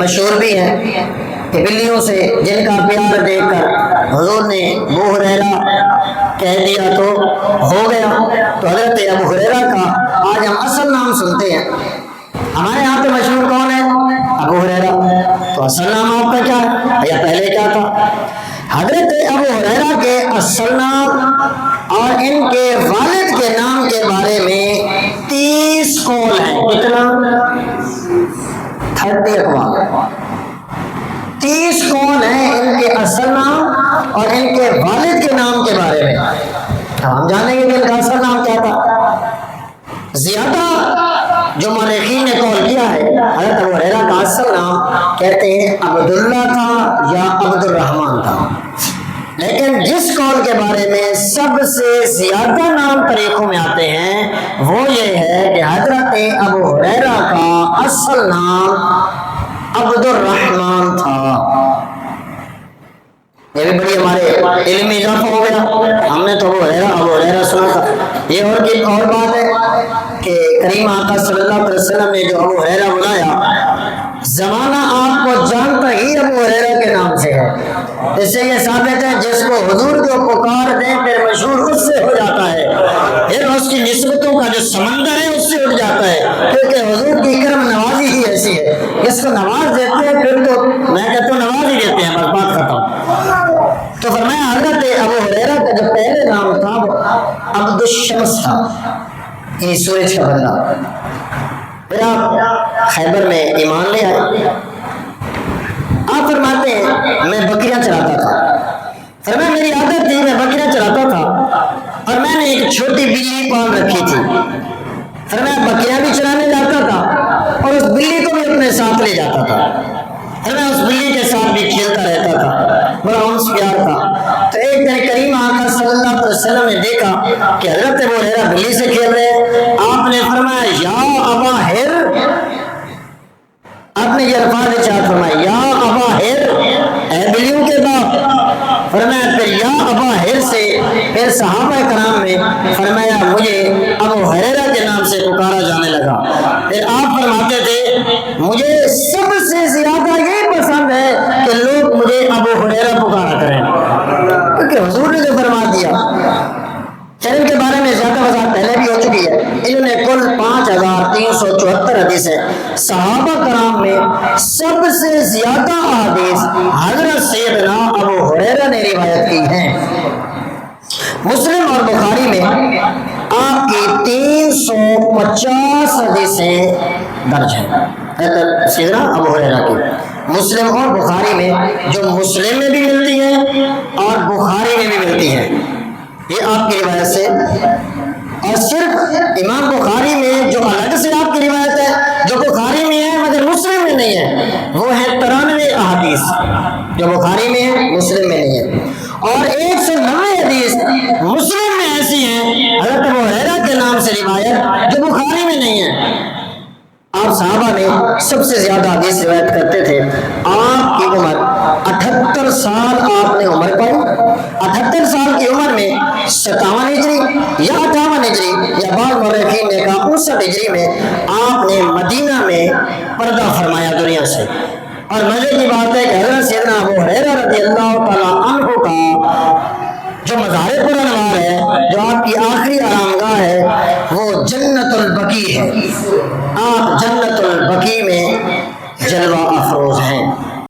مشہور بھی ہیں کہ بلیوں سے جن کا پیار دیکھ کر حضور نے ابو ہریرہ کہہ دیا تو ہو گیا. تو حضرت ابو ہریرہ کا آج ہم اصل نام سنتے ہیں. ہمارے یہاں پہ مشہور کون ہے؟ ابو ہریرہ. تو اصل نام آپ کا کیا ہے یا پہلے کیا تھا؟ حضرت ابو ہریرہ کے اصل نام اور ان کے والد کے نام کے بارے میں 30 قول ہیں. کتنا؟ 30 اقوال. 30 قول ہیں ان کے اصل نام اور ان کے والد کے نام کے بارے میں. ہم جانیں گے کہ ان کا اصل نام کیا تھا. زیادہ جو مورخین نے قول کیا ہے حضرت ابو ہریرہ کا اصل نام کہتے ہیں عبداللہ تھا یا عبد الرحمن تھا. لیکن جس قول کے بارے میں سب سے زیادہ نام طریقوں میں آتے ہیں وہ یہ ہے کہ حضرت ابو ہریرہ کا اصل نام عبد الرحمن تھا. یہ بھی بڑی ہمارے علم میں اضافہ ہو گیا. ہم نے تو ابو ہریرہ سنا تھا. یہ اور بات ہے کہ کریم آقا صلی اللہ علیہ وسلم نے جو ابو ہریرہ بلایا زمانہ آپ کو جانتا ہی ابو ہریرہ کے نام سے ہے. اس سے یہ ثابت ہے جس کو حضور کو پکار دیں پھر مشہور اس سے ہو جاتا ہے. پھر اس کی نسبتوں کا جو سمندر ہے اس سے اٹھ جاتا ہے کیونکہ حضور کی کرم نوازی ہی ایسی ہے. جس کو نواز دیتے ہیں پھر تو میں کہتا ہوں نواز ہی دیتے ہیں. بس بات ختم. تو فرمایا حضرت ابو ہریرہ کا جو پہلے نام تھا وہ عبد الشمس تھا یعنی سورج کا بندہ. پھر آپ خیبر میں ایمان لے آئے. آپ فرماتے ہیں میں بکریاں چراتا تھا. فرمایا میری عادت تھی میں بکریاں چراتا تھا اور میں نے ایک چھوٹی بلی پال رکھی تھی. فرمایا بکریاں بھی چرانے جاتا تھا اور اس بلی کو بھی اپنے ساتھ لے جاتا تھا. فرمایا اس بلی کے ساتھ بھی کھیلتا رہتا تھا. بڑا انس پیار تھا. تو ایک دن کریم آقا صلی اللہ علیہ وسلم نے دیکھا کہ حضرت ابو ہریرہ بلی سے کھیل رہے. آپ نے فرمایا یا ابا ہر. آپ نے یہ الفاظ ارشاد فرمایا یا ابا ہر اے بلیوں کے باپ. فرمایا پھر یا ابا ہر سے پھر صحابہ کرام میں فرمایا مجھے ابو ہریرہ کے نام سے پکارا جانے لگا. پھر آپ فرماتے تھے مجھے سب سے زیادہ یہ پسند ہے کہ لوگ مجھے ابو ہریرہ پکارا کریں کیونکہ حضور نے جو فرما دیا. ان کے بارے میں زیادہ وضاحت پہلے بھی ہو چکی ہے. انہوں نے کل 5374 حدیثیں صحابہ کرام میں سب سے زیادہ احادیث حضرت سیدنا ابو ہریرہ نے روایت کی ہیں. مسلم اور بخاری میں آپ کی 350 حدیثیں درج ہیں سیدنا ابو ہریرہ کی. مسلم اور بخاری میں جو مسلم میں بھی ملتی ہیں اور بخاری میں بھی ملتی ہیں یہ آپ کی روایت سے. اور صرف امام بخاری میں جو الگ سے آپ کی روایت ہے جو بخاری میں ہے مگر مسلم میں نہیں ہے وہ ہے 93 احادیث جو بخاری میں ہے مسلم میں نہیں ہے. اور 190 حدیث مسلم میں ایسی ہیں حضرت ابو ہریرہ کے نام سے روایت جو بخاری میں نہیں ہے. آپ صحابہ میں سب سے زیادہ حدیث روایت کرتے تھے. آپ کی عمر 78 سال آپ نے عمر پائی. 78 سال کی عمر میں 57 ہجری یا 58 ہجری یا بعض مورخین نے کہا 59 ہجری میں آپ نے مدینہ میں پردہ فرمایا دنیا سے. اور مزے کی بات ہے کہ حضرت سیدنا ابو ہریرہ رضی اللہ تعالیٰ عنہ کا جو مزار پر انوار ہے جو آپ کی آخری آرام گاہ ہے وہ جنت البقیع ہے. آپ جنت البقیع